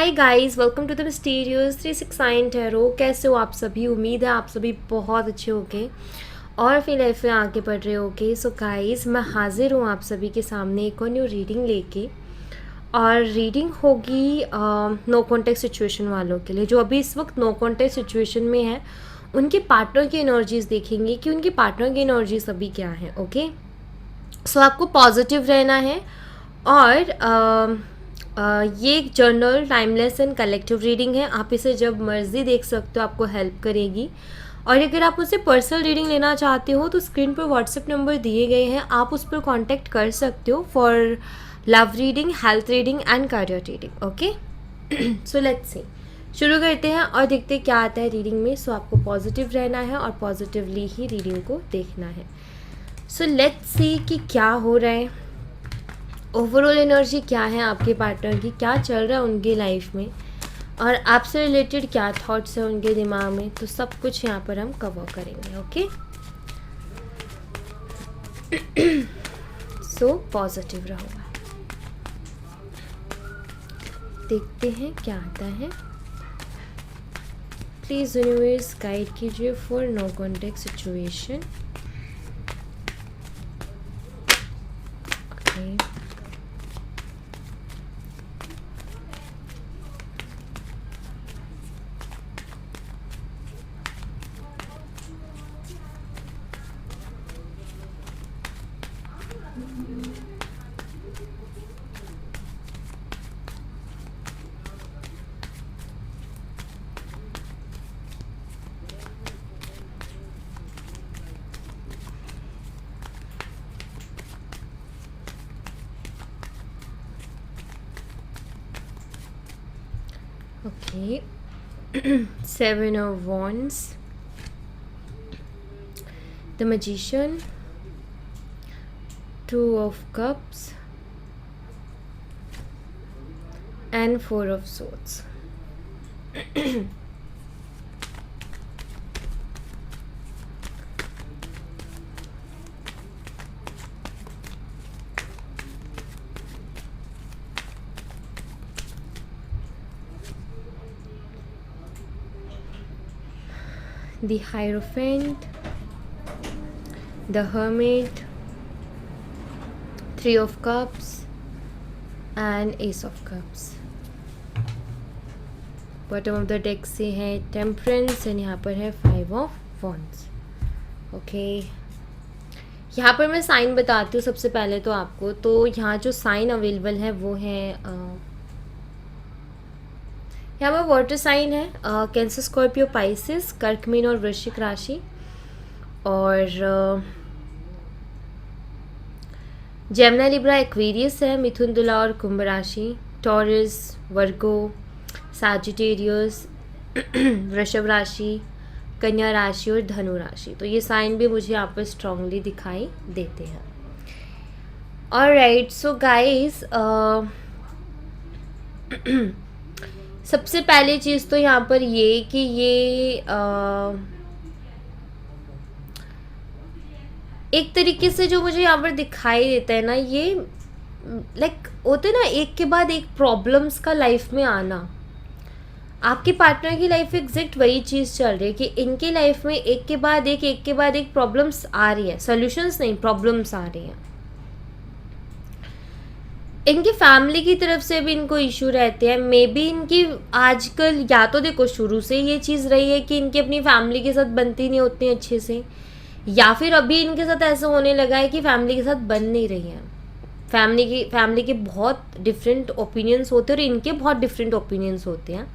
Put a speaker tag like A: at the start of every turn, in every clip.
A: Hi guys, welcome to the mysterious 369 tarot. कैसे हो आप सभी? उम्मीद है आप सभी बहुत अच्छे होंगे और अपनी लाइफ में आगे बढ़ रहे होंगे। सो गाइस, मैं हाजिर हूँ आप सभी के सामने एक और न्यू रीडिंग लेके। और रीडिंग होगी नो कॉन्टेक्ट सिचुएशन वालों के लिए, जो अभी इस वक्त नो कॉन्टेक्ट सिचुएशन में है। उनके पार्टनर की एनर्जीज देखेंगे कि उनके पार्टनर की एनर्जीज अभी क्या है। ओके, सो आपको पॉजिटिव रहना है। और ये एक journal, timeless and collective reading है। आप इसे जब मर्जी देख सकते हो, आपको हेल्प करेगी। और अगर आप मुझसे पर्सनल रीडिंग लेना चाहते हो तो स्क्रीन पर व्हाट्सएप नंबर दिए गए हैं, आप उस पर कांटेक्ट कर सकते हो for love reading, health reading and career reading. Okay, so let's see, शुरू करते हैं और देखते हैं क्या आता है रीडिंग में। सो आपको पॉजिटिव रहना है और पॉजिटिवली ही रीडिंग को देखना है। सो लेट्स सी कि क्या हो रहा है, ओवरऑल एनर्जी क्या है आपके पार्टनर की, क्या चल रहा है उनकी लाइफ में और आपसे रिलेटेड क्या थॉट्स है उनके दिमाग में। तो सब कुछ यहाँ पर हम कवर करेंगे। ओके, सो पॉजिटिव रहो। देखते हैं क्या आता है। प्लीज़ यूनिवर्स गाइड कीजिए for no contact situation. Okay, okay. Seven of Wands, the Magician, Two of Cups and Four of Swords. The Hierophant, the Hermit, Three of Cups and Ace of Cups. Bottom of the deck से है temperance and यहाँ पर है five of wands. Okay, यहाँ पर मैं sign बताती हूँ सबसे पहले तो आपको। तो यहाँ जो साइन अवेलेबल है वो है यहाँ पर वाटर साइन है, कैंसर, स्कॉर्पियो, पाइसिस, कर्क, मीन और वृश्चिक राशि। और जेमिनी, लिब्रा, एक्वेरियस है, मिथुन, तुला और कुंभ राशि, टॉरस, वर्गो, सैजिटेरियस, वृषभ राशि, कन्या राशि और धनु राशि। तो ये साइन भी मुझे यहाँ पर स्ट्रांगली दिखाई देते हैं। ऑलराइट, सो गाइस, सबसे पहली चीज़ तो यहाँ पर ये कि ये एक तरीके से जो मुझे यहाँ पर दिखाई देता है ना, ये लाइक होते ना एक के बाद एक प्रॉब्लम्स का लाइफ में आना। आपके पार्टनर की लाइफ में एग्जैक्ट वही चीज़ चल रही है कि इनकी लाइफ में एक के बाद एक प्रॉब्लम्स आ रही है, सॉल्यूशंस नहीं, प्रॉब्लम्स आ रही हैं। इनकी फैमिली की तरफ से भी इनको इशू रहते हैं। मे बी इनकी आजकल, या तो देखो शुरू से ये चीज़ रही है कि इनकी अपनी फैमिली के साथ बनती नहीं उतनी अच्छे से, या फिर अभी इनके साथ ऐसा होने लगा है कि फैमिली के साथ बन नहीं रही है। फैमिली के बहुत डिफरेंट ओपिनियंस होते हैं और इनके बहुत डिफरेंट ओपिनियंस होते हैं।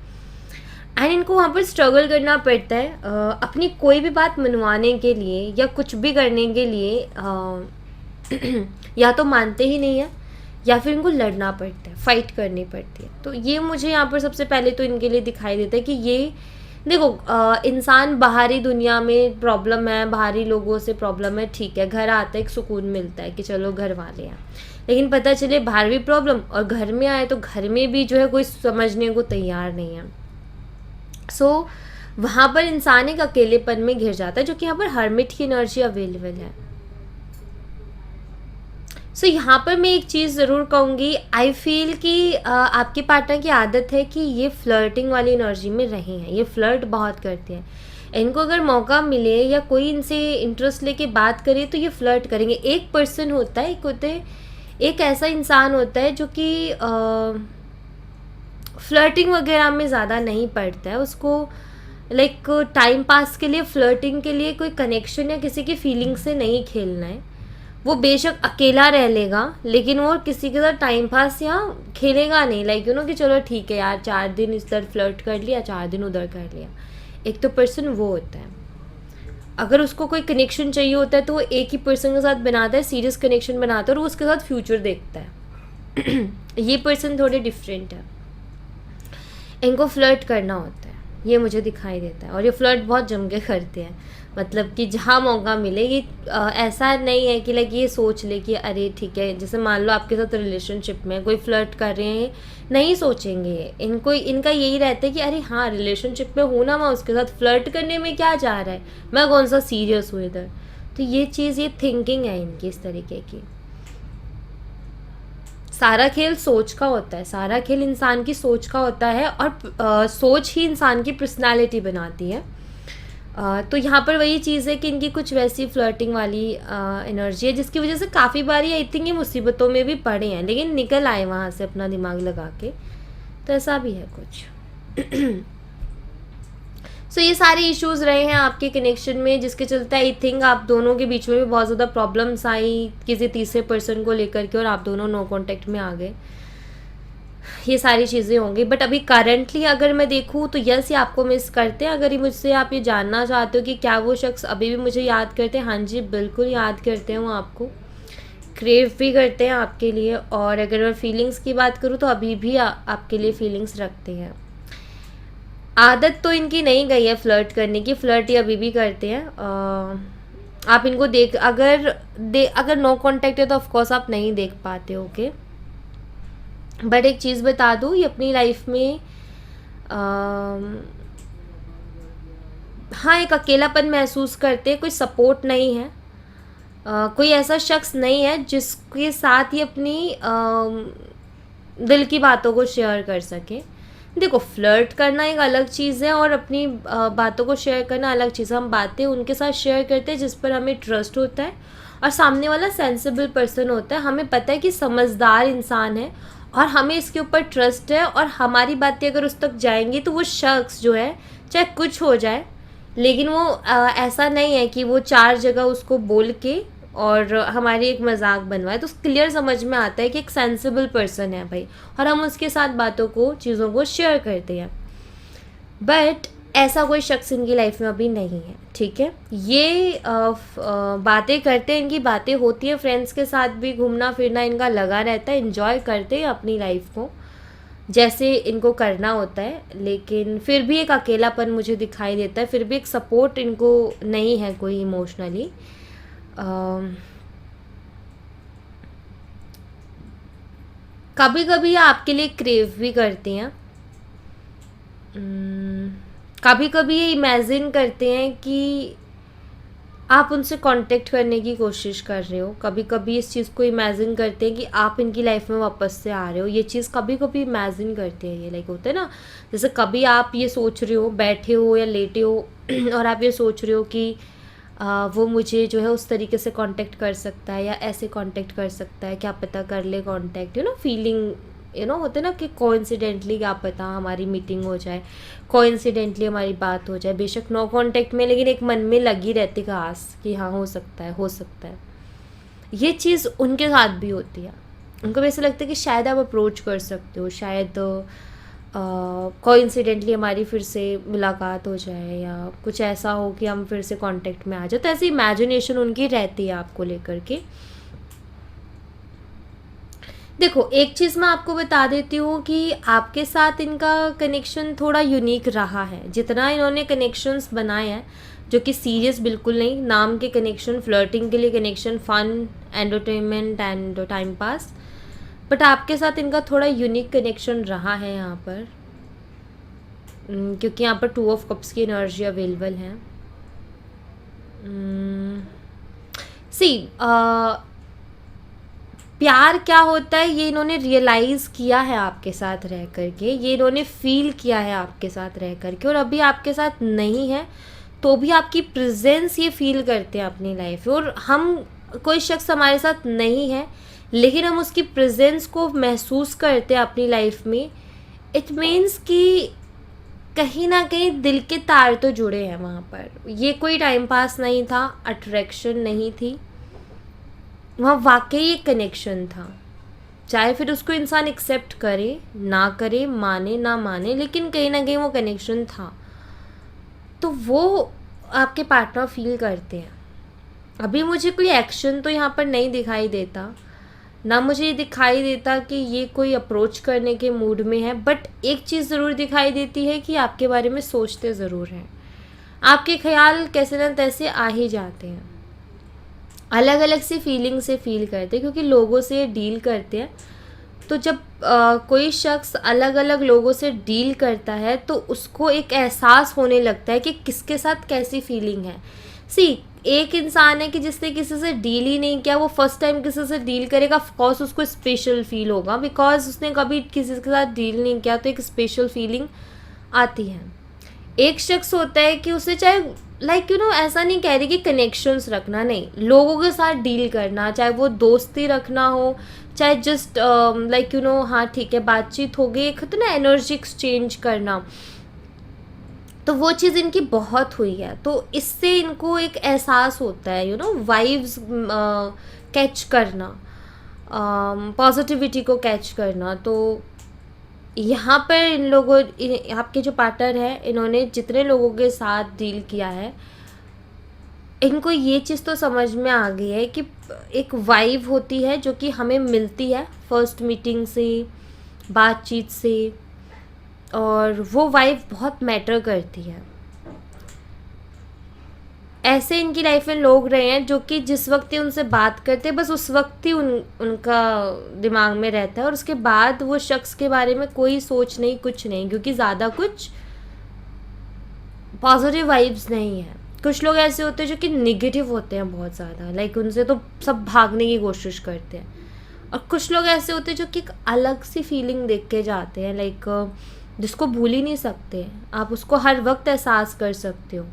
A: एंड इनको वहाँ पर स्ट्रगल करना पड़ता है अपनी कोई भी बात मनवाने के लिए या कुछ भी करने के लिए। या तो मानते ही नहीं है या फिर इनको लड़ना पड़ता है, फाइट करनी पड़ती है। तो ये मुझे यहाँ पर सबसे पहले तो इनके लिए दिखाई देता है कि ये देखो, इंसान बाहरी दुनिया में प्रॉब्लम है, बाहरी लोगों से प्रॉब्लम है, ठीक है, घर आता है एक सुकून मिलता है कि चलो घर वाले हैं। लेकिन पता चले बाहर भी प्रॉब्लम और घर में आए तो घर में भी जो है कोई समझने को तैयार नहीं है। सो वहाँ पर इंसान एक अकेलेपन में घिर जाता है, जो कि यहाँ पर हर्मिट की एनर्जी अवेलेबल है। सो यहाँ पर मैं एक चीज़ ज़रूर कहूँगी, आई फील कि आपके पार्टनर की आदत है कि ये फ्लर्टिंग वाली एनर्जी में रहे हैं, ये फ्लर्ट बहुत करते हैं। इनको अगर मौका मिले या कोई इनसे इंटरेस्ट लेके बात करे तो ये फ्लर्ट करेंगे। एक पर्सन होता है, एक ऐसा इंसान होता है जो कि फ्लर्टिंग वगैरह में ज़्यादा नहीं पड़ता है, उसको लाइक टाइम पास के लिए, फ्लर्टिंग के लिए कोई कनेक्शन या किसी की फीलिंग से नहीं खेलना है। वो बेशक अकेला रह लेगा लेकिन वो किसी के साथ टाइम पास या खेलेगा नहीं, लाइक कि चलो ठीक है यार 4 दिन इधर फ्लर्ट कर लिया, 4 दिन उधर कर लिया। एक तो पर्सन वो होता है, अगर उसको कोई कनेक्शन चाहिए होता है तो वो एक ही पर्सन के साथ बनाता है, सीरियस कनेक्शन बनाता है और वो उसके साथ फ्यूचर देखता है। ये पर्सन थोड़े डिफरेंट है, इनको फ्लर्ट करना होता है, ये मुझे दिखाई देता है। और ये फ्लर्ट बहुत जम के करते हैं, मतलब कि जहाँ मौका मिले। ये ऐसा नहीं है कि लाइक ये सोच ले कि अरे ठीक है, जैसे मान लो आपके साथ रिलेशनशिप में कोई फ्लर्ट कर रहे हैं, नहीं सोचेंगे। इनका यही रहता है कि अरे हाँ रिलेशनशिप में हूँ ना, मैं उसके साथ फ्लर्ट करने में क्या जा रहा है, मैं कौन सा सीरियस हूँ इधर। तो ये चीज़, ये थिंकिंग है इनकी इस तरीके की। सारा खेल सोच का होता है, सारा खेल इंसान की सोच का होता है और सोच ही इंसान की पर्सनालिटी बनाती है। तो यहाँ पर वही चीज़ है कि इनकी कुछ वैसी फ्लर्टिंग वाली एनर्जी है जिसकी वजह से काफ़ी बारी आई थिंक ये मुसीबतों में भी पड़े हैं, लेकिन निकल आए वहाँ से अपना दिमाग लगा के। तो ऐसा भी है कुछ। सो ये सारे इश्यूज़ रहे हैं आपके कनेक्शन में, जिसके चलते आई थिंक आप दोनों के बीच में भी बहुत ज़्यादा प्रॉब्लम्स आई किसी तीसरे पर्सन को लेकर के, और आप दोनों नो कॉन्टेक्ट में आ गए। ये सारी चीज़ें होंगी। बट अभी करंटली अगर मैं देखूँ तो यस, ये आपको मिस करते हैं। अगर ये मुझसे आप ये जानना चाहते हो कि क्या वो शख्स अभी भी मुझे याद करते हैं, हाँ जी बिल्कुल याद करते हैं, वो आपको क्रेव भी करते हैं आपके लिए। और अगर मैं फीलिंग्स की बात करूँ तो अभी भी आपके लिए फीलिंग्स रखते हैं। आदत तो इनकी नहीं गई है फ्लर्ट करने की, फ्लर्ट ये अभी भी करते हैं। आप इनको अगर नो कॉन्टेक्ट है तो ऑफकोर्स आप नहीं देख पाते, ओके। बट एक चीज़ बता दूँ, ये अपनी लाइफ में हाँ एक अकेलापन महसूस करते हैं, कोई सपोर्ट नहीं है, कोई ऐसा शख्स नहीं है जिसके साथ ये अपनी दिल की बातों को शेयर कर सके। देखो फ्लर्ट करना एक अलग चीज़ है और अपनी बातों को शेयर करना अलग चीज़ है। हम बातें उनके साथ शेयर करते हैं जिस पर हमें ट्रस्ट होता है और सामने वाला सेंसिबल पर्सन होता है, हमें पता है कि समझदार इंसान है और हमें इसके ऊपर ट्रस्ट है, और हमारी बातें अगर उस तक जाएंगी तो वो शख्स जो है चाहे कुछ हो जाए, लेकिन वो ऐसा नहीं है कि वो 4 जगह उसको बोल के और हमारी एक मजाक बनवाए। तो क्लियर समझ में आता है कि एक सेंसिबल पर्सन है भाई, और हम उसके साथ बातों को, चीज़ों को शेयर करते हैं। बट ऐसा कोई शख्स इनकी लाइफ में अभी नहीं है, ठीक है। ये बातें करते हैं, इनकी बातें होती हैं, फ्रेंड्स के साथ भी घूमना फिरना इनका लगा रहता है, इन्जॉय करते हैं अपनी लाइफ को जैसे इनको करना होता है। लेकिन फिर भी एक अकेलापन मुझे दिखाई देता है, फिर भी एक सपोर्ट इनको नहीं है कोई इमोशनली। कभी कभी आपके लिए क्रेव भी करते हैं, कभी कभी ये इमेजिन करते हैं कि आप उनसे कांटेक्ट करने की कोशिश कर रहे हो, कभी कभी इस चीज़ को इमेजिन करते हैं कि आप इनकी लाइफ में वापस से आ रहे हो। ये चीज़ कभी कभी इमेजिन करते हैं, ये लाइक होता है ना, जैसे कभी आप ये सोच रहे हो, बैठे हो या लेटे हो और आप ये सोच रहे हो कि वो मुझे जो है उस तरीके से कांटेक्ट कर सकता है या ऐसे कांटेक्ट कर सकता है, क्या पता कर ले कांटेक्ट, फीलिंग होते ना कि कोइंसिडेंटली क्या पता हमारी मीटिंग हो जाए, कोइंसिडेंटली हमारी बात हो जाए, बेशक नो कांटेक्ट में, लेकिन एक मन में लगी रहती है आस कि हाँ हो सकता है, हो सकता है। ये चीज़ उनके साथ भी होती है, उनको भी ऐसा लगता है कि शायद आप अप्रोच कर सकते हो, शायद कोइंसिडेंटली हमारी फिर से मुलाकात हो जाए या कुछ ऐसा हो कि हम फिर से कांटेक्ट में आ जाए। तो ऐसी इमेजिनेशन उनकी रहती है आपको लेकर के। देखो एक चीज़ मैं आपको बता देती हूँ कि आपके साथ इनका कनेक्शन थोड़ा यूनिक रहा है। जितना इन्होंने कनेक्शंस बनाए हैं जो कि सीरियस बिल्कुल नहीं, नाम के कनेक्शन, फ्लर्टिंग के लिए connection, fun, entertainment and time pass, but आपके साथ इनका थोड़ा यूनिक कनेक्शन रहा है यहाँ पर, क्योंकि यहाँ पर 2 ऑफ कप्स की एनर्जी अवेलेबल है। सी प्यार क्या होता है ये इन्होंने रियलाइज़ किया है आपके साथ रह कर के, ये इन्होंने फील किया है आपके साथ रह कर के, और अभी आपके साथ नहीं है तो भी आपकी प्रेजेंस ये फील करते हैं अपनी लाइफ में। और हम, कोई शख्स हमारे साथ नहीं है लेकिन हम उसकी प्रेजेंस को महसूस करते हैं अपनी लाइफ में, इट मीन्स कि कहीं ना कहीं दिल के तार तो जुड़े हैं वहाँ पर। ये कोई टाइम पास नहीं था, अट्रैक्शन नहीं थी, वहाँ वाकई एक कनेक्शन था। चाहे फिर उसको इंसान एक्सेप्ट करे ना करे, माने ना माने, लेकिन कहीं ना कहीं वो कनेक्शन था। तो वो आपके पार्टनर फील करते हैं। अभी मुझे कोई एक्शन तो यहाँ पर नहीं दिखाई देता, ना मुझे ये दिखाई देता कि ये कोई अप्रोच करने के मूड में है, बट एक चीज़ ज़रूर दिखाई देती है कि आपके बारे में सोचते ज़रूर हैं। आपके ख्याल कैसे न तैसे आ ही जाते हैं, अलग अलग सी फीलिंग से फील करते हैं, क्योंकि लोगों से डील करते हैं। तो जब कोई शख्स अलग अलग लोगों से डील करता है तो उसको एक एहसास होने लगता है कि किसके साथ कैसी फीलिंग है। एक इंसान है कि जिसने किसी से डील ही नहीं किया, वो फर्स्ट टाइम किसी से डील करेगा, ऑफ कोर्स उसको स्पेशल फील होगा, बिकॉज उसने कभी किसी के साथ डील नहीं किया, तो एक स्पेशल फीलिंग आती है। एक शख्स होता है कि उसे चाहे ऐसा नहीं कह रही कि कनेक्शंस रखना, नहीं, लोगों के साथ डील करना, चाहे वो दोस्ती रखना हो, चाहे जस्ट हाँ ठीक है बातचीत हो गई, एक होता ना एनर्जी एक्सचेंज करना, तो वो चीज़ इनकी बहुत हुई है। तो इससे इनको एक एहसास होता है वाइब्स कैच करना, पॉजिटिविटी को कैच करना। तो यहाँ पर इन लोगों, आपके जो पार्टनर है, इन्होंने जितने लोगों के साथ डील किया है, इनको ये चीज़ तो समझ में आ गई है कि एक वाइब होती है जो कि हमें मिलती है फर्स्ट मीटिंग से, बातचीत से, और वो वाइब बहुत मैटर करती है। ऐसे इनकी लाइफ में लोग रहे हैं जो कि जिस वक्त ही उनसे बात करते हैं, बस उस वक्त ही उनका दिमाग में रहता है, और उसके बाद वो शख्स के बारे में कोई सोच नहीं, कुछ नहीं, क्योंकि ज़्यादा कुछ पॉजिटिव वाइब्स नहीं है। कुछ लोग ऐसे होते हैं जो कि निगेटिव होते हैं बहुत ज़्यादा, उनसे तो सब भागने की कोशिश करते हैं। और कुछ लोग ऐसे होते हैं जो कि एक अलग सी फीलिंग देख के जाते हैं, जिसको भूल ही नहीं सकते, आप उसको हर वक्त एहसास कर सकते हो।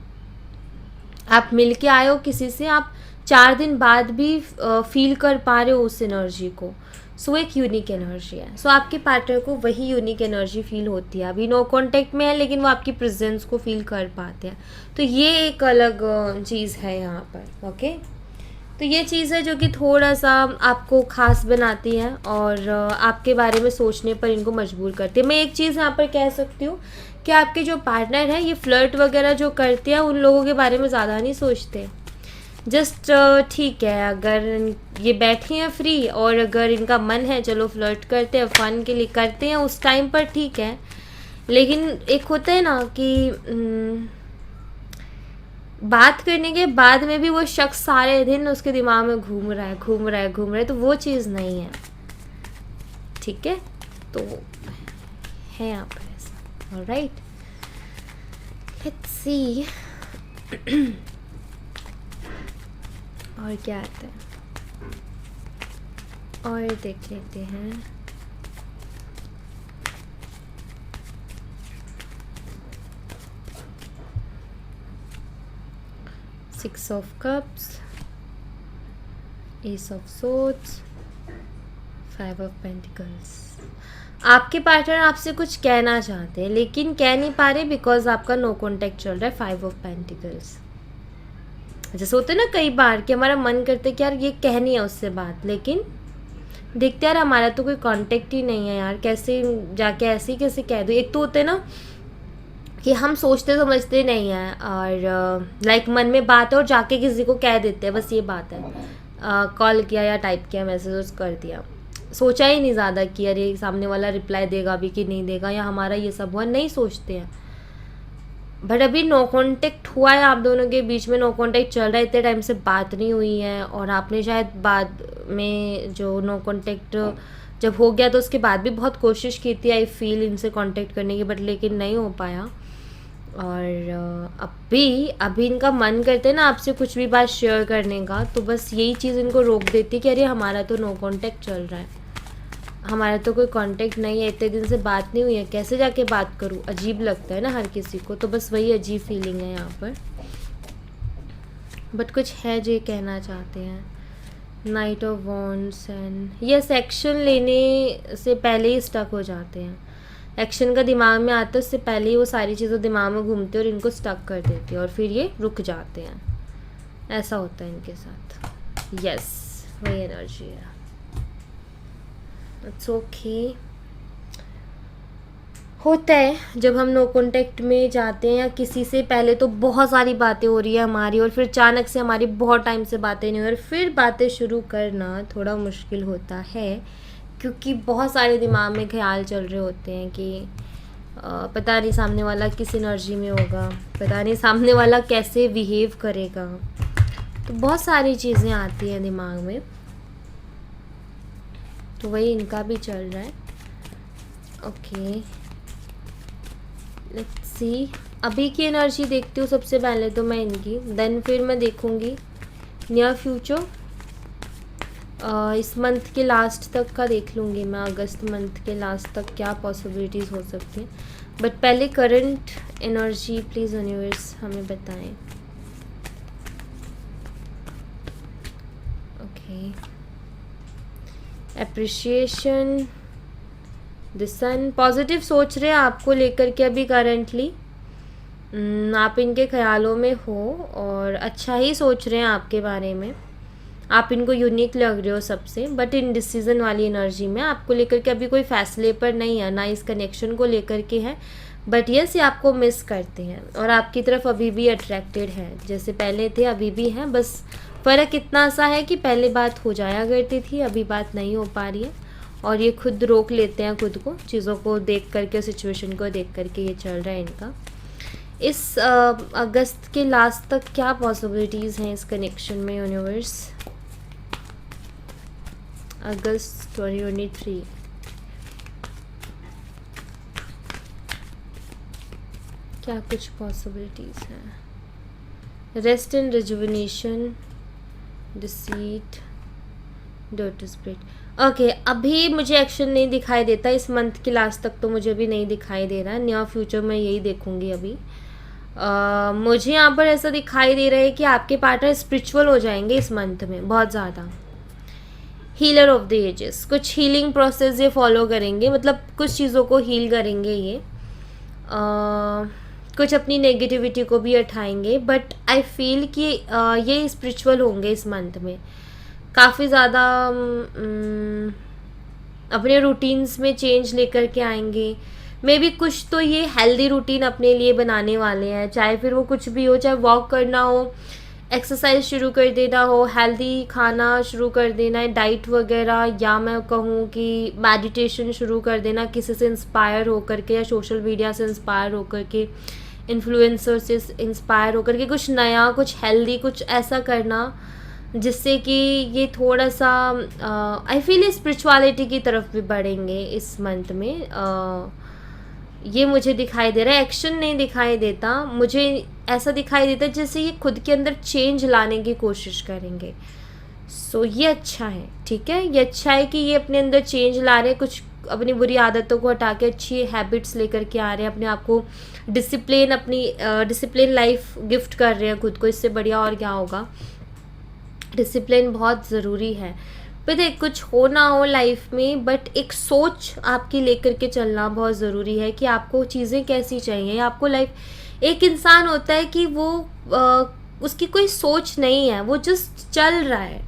A: आप मिल के आए हो किसी से, आप 4 दिन बाद भी फील कर पा रहे हो उस एनर्जी को। सो एक यूनिक एनर्जी है। सो आपके पार्टनर को वही यूनिक एनर्जी फील होती है। अभी नो कांटेक्ट में है लेकिन वो आपकी प्रेजेंस को फील कर पाते हैं। तो ये एक अलग चीज़ है यहाँ पर। ओके, तो ये चीज़ है जो कि थोड़ा सा आपको ख़ास बनाती है और आपके बारे में सोचने पर इनको मजबूर करती है। मैं एक चीज़ यहाँ पर कह सकती हूँ कि आपके जो पार्टनर है, ये फ्लर्ट वगैरह जो करते हैं उन लोगों के बारे में ज़्यादा नहीं सोचते। जस्ट ठीक है, अगर ये बैठे हैं फ्री और अगर इनका मन है, चलो फ्लर्ट करते हैं, फ़न के लिए करते हैं उस टाइम पर, ठीक है। लेकिन एक होता है ना कि बात करने के बाद में भी वो शख्स सारे दिन उसके दिमाग में घूम रहा है, तो वो चीज़ नहीं है, ठीक है। तो है यहाँ पर ऐसा। ऑलराइट, लेट्स सी और क्या आता है, और देख लेते हैं। Six of Cups, Ace of Swords, Five of Pentacles। आपके पार्टनर आपसे कुछ कहना चाहते हैं लेकिन कह नहीं पा रहे बिकॉज आपका नो कॉन्टेक्ट चल रहा है। फाइव ऑफ पेंटिकल्स, जैसे होते ना कई बार कि हमारा मन करता है कि यार ये कहनी है उससे बात, लेकिन देखते यार हमारा तो कोई कांटेक्ट ही नहीं है यार, कैसे जाके ऐसे कैसे कह दो। एक तो होते ना कि हम सोचते समझते नहीं हैं और मन में बात है और जाके किसी को कह देते हैं, बस ये बात है। कॉल किया या टाइप किया, मैसेज कर दिया, सोचा ही नहीं ज़्यादा कि अरे सामने वाला रिप्लाई देगा भी कि नहीं देगा, या हमारा ये सब हुआ, नहीं सोचते हैं। बट अभी नो कांटेक्ट हुआ है आप दोनों के बीच में, नो कांटेक्ट चल रहा है, इतने टाइम से बात नहीं हुई है, और आपने शायद बाद में जो नो कांटेक्ट जब हो गया तो उसके बाद भी बहुत कोशिश की थी आई फील इनसे कांटेक्ट करने की, बट लेकिन नहीं हो पाया। और अभी इनका मन करते हैं ना आपसे कुछ भी बात शेयर करने का, तो बस यही चीज़ इनको रोक देती है कि अरे हमारा तो नो कांटेक्ट चल रहा है, हमारा तो कोई कांटेक्ट नहीं है, इतने दिन से बात नहीं हुई है, कैसे जाके बात करूँ, अजीब लगता है ना हर किसी को, तो बस वही अजीब फीलिंग है यहाँ पर। बट कुछ है जो ये कहना चाहते हैं। Night of wands and yes, action लेने से पहले ही स्टक हो जाते हैं। एक्शन का दिमाग में आता है उससे पहले ही वो सारी चीज़ें दिमाग में घूमती है और इनको स्टक कर देती है और फिर ये रुक जाते हैं। ऐसा होता है इनके साथ। यस, वही एनर्जी है। It's okay. होता है जब हम नो कांटेक्ट में जाते हैं या किसी से, पहले तो बहुत सारी बातें हो रही है हमारी और फिर अचानक से हमारी बहुत टाइम से बातें नहीं हो रही, फिर बातें शुरू करना थोड़ा मुश्किल होता है क्योंकि बहुत सारे दिमाग में ख्याल चल रहे होते हैं कि पता नहीं सामने वाला किस एनर्जी में होगा, पता नहीं सामने वाला कैसे बिहेव करेगा, तो बहुत सारी चीज़ें आती हैं दिमाग में। तो वही इनका भी चल रहा है। Okay, let's see. अभी की एनर्जी देखती हूँ सबसे पहले तो मैं इनकी, देन फिर मैं देखूँगी नियर फ्यूचर। इस मंथ के लास्ट तक का देख लूँगी मैं, अगस्त मंथ के लास्ट तक क्या पॉसिबिलिटीज़ हो सकती हैं। बट पहले करंट एनर्जी प्लीज़ यूनिवर्स हमें बताएं। Okay, appreciation, the sun, positive सोच रहे हैं आपको लेकर के अभी करेंटली। आप इनके ख्यालों में हो और अच्छा ही सोच रहे हैं आपके बारे में, आप इनको यूनिक लग रहे हो सबसे, बट इन डिसीज़न वाली एनर्जी में आपको लेकर के अभी कोई फैसले पर नहीं है, ना इस कनेक्शन को लेकर के है, बट यस ये आपको मिस करते हैं और आपकी तरफ अभी भी अट्रैक्टेड है, जैसे पहले थे अभी भी हैं। बस फ़र्क इतना सा है कि पहले बात हो जाया करती थी, अभी बात नहीं हो पा रही है और ये खुद रोक लेते हैं खुद को, चीज़ों को देख करके, सिचुएशन को देख करके ये चल रहा है इनका। इस अगस्त के लास्ट तक क्या पॉसिबिलिटीज़ हैं इस कनेक्शन में यूनिवर्स? अगस्त 2023, क्या कुछ पॉसिबिलिटीज़ हैं? Rest and rejuvenation, deceit, dirty spirit. Okay, अभी मुझे एक्शन नहीं दिखाई देता, इस मंथ के लास्ट तक तो मुझे भी नहीं दिखाई दे रहा है, नियर फ्यूचर में यही देखूंगी अभी। मुझे यहाँ पर ऐसा दिखाई दे रहा है कि आपके पार्टनर स्पिरिचुअल हो जाएंगे इस मंथ में बहुत ज़्यादा। हीलर ऑफ द एजेस, कुछ हीलिंग प्रोसेस ये फॉलो करेंगे, मतलब कुछ चीज़ों को हील करेंगे ये, कुछ अपनी नेगेटिविटी को भी हटाएंगे। बट आई फील कि ये स्पिरिचुअल होंगे इस मंथ में, काफ़ी ज़्यादा अपने रूटीन्स में चेंज लेकर के आएंगे। मे बी कुछ तो ये हेल्दी रूटीन अपने लिए बनाने वाले हैं, चाहे फिर वो कुछ भी हो, चाहे वॉक करना हो, एक्सरसाइज शुरू कर देना हो, हेल्दी खाना शुरू कर देना है, डाइट वगैरह, या मैं कहूँ कि मेडिटेशन शुरू कर देना किसी से इंस्पायर होकर के, या सोशल मीडिया से इंस्पायर होकर के, इन्फ्लुएंसर से इंस्पायर होकर के कुछ नया, कुछ हेल्दी, कुछ ऐसा करना जिससे कि ये थोड़ा सा आई फील स्पिरिचुअलिटी की तरफ भी बढ़ेंगे इस मंथ में। ये मुझे दिखाई दे रहा है, एक्शन नहीं दिखाई देता, मुझे ऐसा दिखाई देता है जैसे ये खुद के अंदर चेंज लाने की कोशिश करेंगे। सो ये अच्छा है, ठीक है, ये अच्छा है कि ये अपने अंदर चेंज ला रहे हैं, कुछ अपनी बुरी आदतों को हटा के अच्छी हैबिट्स लेकर के आ रहे हैं, अपने आप को डिसिप्लिन, अपनी डिसिप्लिन लाइफ गिफ्ट कर रहे हैं खुद को, इससे बढ़िया और क्या होगा। डिसिप्लिन बहुत ज़रूरी है, पता कुछ हो ना हो लाइफ में, बट एक सोच आपकी लेकर के चलना बहुत ज़रूरी है कि आपको चीज़ें कैसी चाहिए। आपको लाइफ, एक इंसान होता है कि वो उसकी कोई सोच नहीं है, वो जस्ट चल रहा है,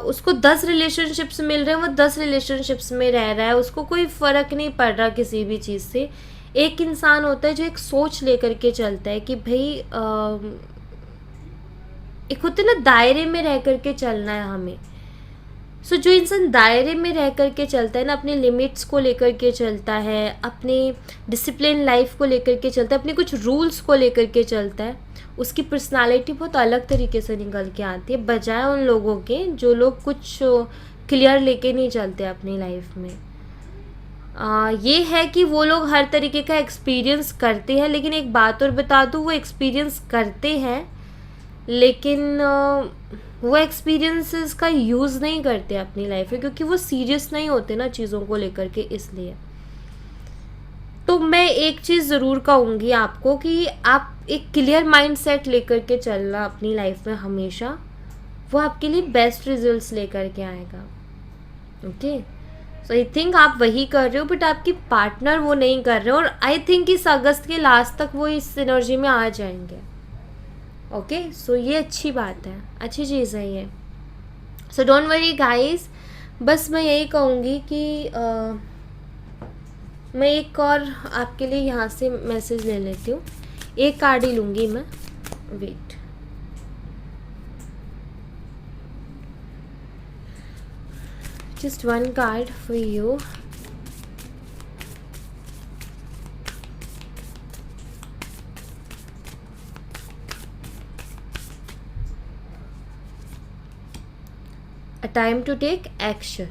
A: उसको 10 रिलेशनशिप्स मिल रहे हैं, वो 10 रिलेशनशिप्स में रह रहा है, उसको कोई फ़र्क नहीं पड़ रहा किसी भी चीज़ से। एक इंसान होता है जो एक सोच लेकर के चलता है कि भाई एक होते ना दायरे में रह करके चलना है हमें। सो जो इंसान दायरे में रह करके चलता है ना, अपने लिमिट्स को लेकर के चलता है, अपने डिसिप्लिन लाइफ को लेकर के चलता है, अपने कुछ रूल्स को लेकर के चलता है, उसकी पर्सनालिटी बहुत अलग तरीके से निकल के आती है, बजाय उन लोगों के जो लोग कुछ क्लियर लेके नहीं चलते अपनी लाइफ में। ये है कि वो लोग हर तरीके का एक्सपीरियंस करते हैं, लेकिन एक बात और बता दूँ, वो एक्सपीरियंस करते हैं लेकिन वो एक्सपीरियंसेस का यूज़ नहीं करते अपनी लाइफ में, क्योंकि वो सीरियस नहीं होते ना चीज़ों को लेकर के, इसलिए। तो मैं एक चीज़ ज़रूर कहूँगी आपको कि आप एक क्लियर माइंड सेट लेकर के चलना अपनी लाइफ में हमेशा, वो आपके लिए बेस्ट रिजल्ट्स लेकर के आएगा। ओके, सो आई थिंक आप वही कर रहे हो, बट आपकी पार्टनर वो नहीं कर रहे हो, और आई थिंक इस अगस्त के लास्ट तक वो इस एनर्जी में आ जाएंगे। ओके, सो ये अच्छी बात है, अच्छी चीज़ है ये। सो डोंट वरी गाइस, बस मैं यही कहूँगी कि मैं एक और आपके लिए यहाँ से मैसेज ले लेती हूँ, एक कार्ड ही लूँगी मैं। Wait, just one card for you. A time to take action.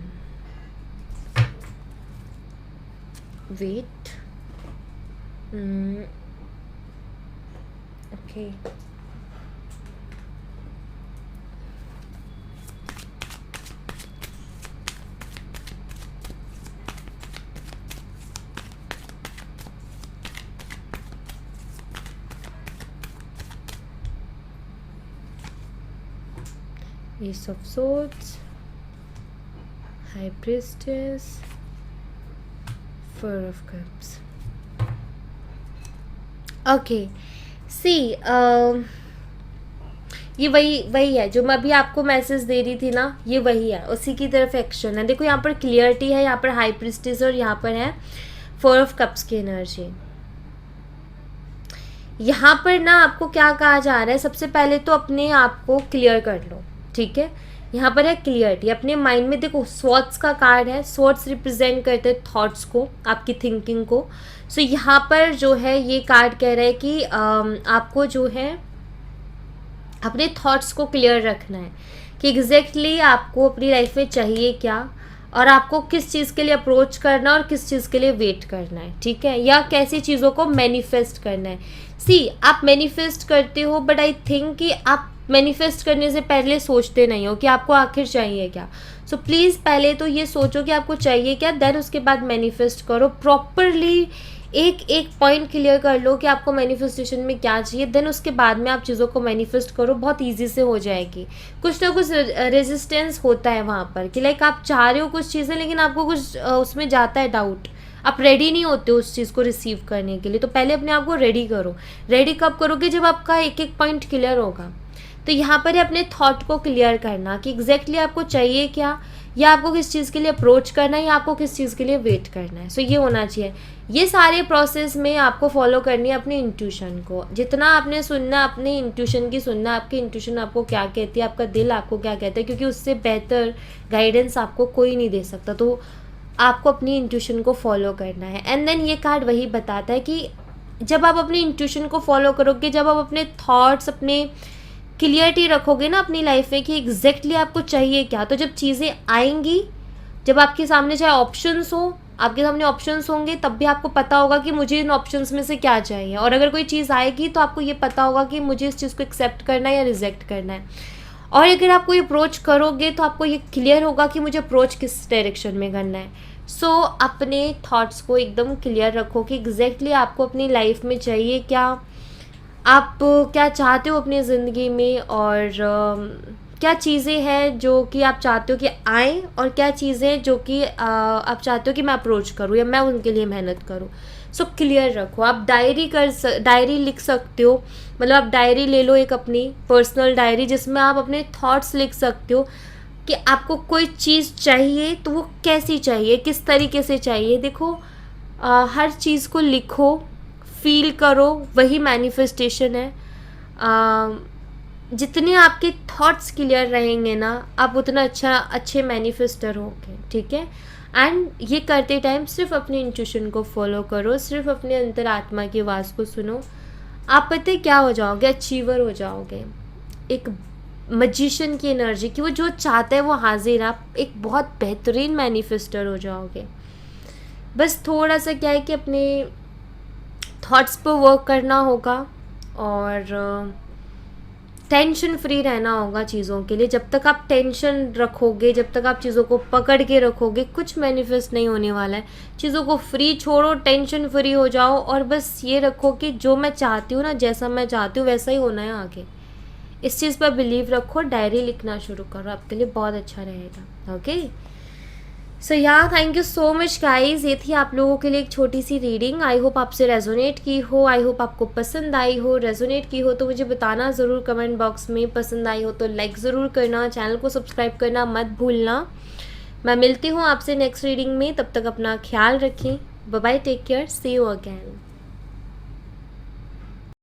A: Wait. Okay. Ace of Swords, High Priestess, Four of Cups. Okay, see, ये वही है जो मैं अभी आपको मैसेज दे रही थी ना, ये वही है, उसी की तरफ एक्शन है। देखो यहाँ पर क्लियरिटी है, यहाँ पर हाई प्रिस्टेस और यहाँ पर है फोर ऑफ कप्स की एनर्जी। यहाँ पर ना आपको क्या कहा जा रहा है, सबसे पहले तो अपने आप को क्लियर कर लो, ठीक है। यहाँ पर है क्लियरिटी अपने माइंड में। देखो स्वॉर्ड्स का कार्ड है, स्वॉर्ड्स रिप्रेजेंट करते हैं थॉट्स को, आपकी थिंकिंग को। सो यहाँ पर जो है ये कार्ड कह रहा है कि आपको जो है अपने थॉट्स को क्लियर रखना है कि एग्जैक्टली आपको अपनी लाइफ में चाहिए क्या, और आपको किस चीज़ के लिए अप्रोच करना और किस चीज़ के लिए वेट करना है, ठीक है, या कैसी चीज़ों को मैनिफेस्ट करना है। सी, आप मैनिफेस्ट करते हो, बट आई थिंक कि आप मैनिफेस्ट करने से पहले सोचते नहीं हो कि आपको आखिर चाहिए क्या। सो प्लीज़ पहले तो ये सोचो कि आपको चाहिए क्या, देन उसके बाद मैनिफेस्ट करो प्रॉपरली। एक एक पॉइंट क्लियर कर लो कि आपको मैनिफेस्टेशन में क्या चाहिए, देन उसके बाद में आप चीज़ों को मैनिफेस्ट करो, बहुत इजी से हो जाएगी। कुछ ना कुछ रेजिस्टेंस होता है वहाँ पर कि लाइक आप चाह रहे हो कुछ चीज़ें, लेकिन आपको कुछ उसमें जाता है डाउट, आप रेडी नहीं होते उस चीज़ को रिसीव करने के लिए। तो पहले अपने आप को रेडी करो। रेडी कब करोगे, जब आपका एक एक पॉइंट क्लियर होगा। तो यहाँ पर अपने थॉट को क्लियर करना कि एग्जैक्टली आपको चाहिए क्या, या आपको किस चीज़ के लिए अप्रोच करना है, या आपको किस चीज़ के लिए वेट करना है। सो ये होना चाहिए। ये सारे प्रोसेस में आपको फॉलो करनी है अपनी इंट्यूशन को। जितना आपने सुनना, अपने इंट्यूशन की सुनना, आपकी इंट्यूशन आपको क्या कहती है, आपका दिल आपको क्या कहता है, क्योंकि उससे बेहतर गाइडेंस आपको कोई नहीं दे सकता। तो आपको अपनी इंट्यूशन को फॉलो करना है। एंड देन ये कार्ड वही बताता है कि जब आप अपनी इंट्यूशन को फॉलो करोगे, जब आप अपने थॉट्स, अपने क्लियरिटी रखोगे ना अपनी लाइफ में कि एग्जैक्टली आपको चाहिए क्या, तो जब चीज़ें आएंगी, जब आपके सामने चाहे ऑप्शंस हो, आपके सामने ऑप्शंस होंगे, तब भी आपको पता होगा कि मुझे इन ऑप्शंस में से क्या चाहिए। और अगर कोई चीज़ आएगी तो आपको ये पता होगा कि मुझे इस चीज़ को एक्सेप्ट करना है या रिजेक्ट करना है। और अगर आप कोई अप्रोच करोगे तो आपको ये क्लियर होगा कि मुझे अप्रोच किस डायरेक्शन में करना है। सो अपने थॉट्स को एकदम क्लियर रखो कि एग्जैक्टली आपको अपनी लाइफ में चाहिए क्या, आप क्या चाहते हो अपनी ज़िंदगी में, और क्या चीज़ें हैं जो कि आप चाहते हो कि आएँ, और क्या चीज़ें जो कि आप चाहते हो कि मैं अप्रोच करूँ या मैं उनके लिए मेहनत करूँ। सो क्लियर रखो। आप डायरी लिख सकते हो, मतलब आप डायरी ले लो, एक अपनी पर्सनल डायरी, जिसमें आप अपने थॉट्स लिख सकते हो कि आपको कोई चीज़ चाहिए तो वो कैसी चाहिए, किस तरीके से चाहिए। देखो हर चीज़ को लिखो, फील करो, वही मैनिफेस्टेशन है। जितने आपके थॉट्स क्लियर रहेंगे ना, आप उतना अच्छे मैनिफेस्टर होंगे, ठीक है। एंड ये करते टाइम सिर्फ अपनी इंट्यूशन को फॉलो करो, सिर्फ अपने अंतरात्मा की आवाज़ को सुनो। आप पता है क्या हो जाओगे, अचीवर हो जाओगे, एक मजिशियन की एनर्जी कि वो जो चाहता है वो हाजिर, आप एक बहुत बेहतरीन मैनिफेस्टर हो जाओगे। बस थोड़ा सा क्या है कि अपने थॉट्स पर वर्क करना होगा और टेंशन फ्री रहना होगा चीज़ों के लिए। जब तक आप टेंशन रखोगे, जब तक आप चीज़ों को पकड़ के रखोगे, कुछ मैनिफेस्ट नहीं होने वाला है। चीज़ों को फ्री छोड़ो, टेंशन फ्री हो जाओ और बस ये रखो कि जो मैं चाहती हूँ ना, जैसा मैं चाहती हूँ वैसा ही होना है आगे। इस चीज़ पर बिलीव रखो, डायरी लिखना शुरू करो, आपके लिए बहुत अच्छा रहेगा। ओके, सो या thank you so much guys. ये थी आप लोगों के लिए एक छोटी सी रीडिंग। आई होप आपसे रेजोनेट की हो, आई होप आपको पसंद आई हो। रेजोनेट की हो तो मुझे बताना ज़रूर कमेंट बॉक्स में। पसंद आई हो तो लाइक ज़रूर करना, चैनल को सब्सक्राइब करना मत भूलना। मैं मिलती हूँ आपसे नेक्स्ट रीडिंग में, तब तक अपना ख्याल रखें। Bye bye, take care, see you again.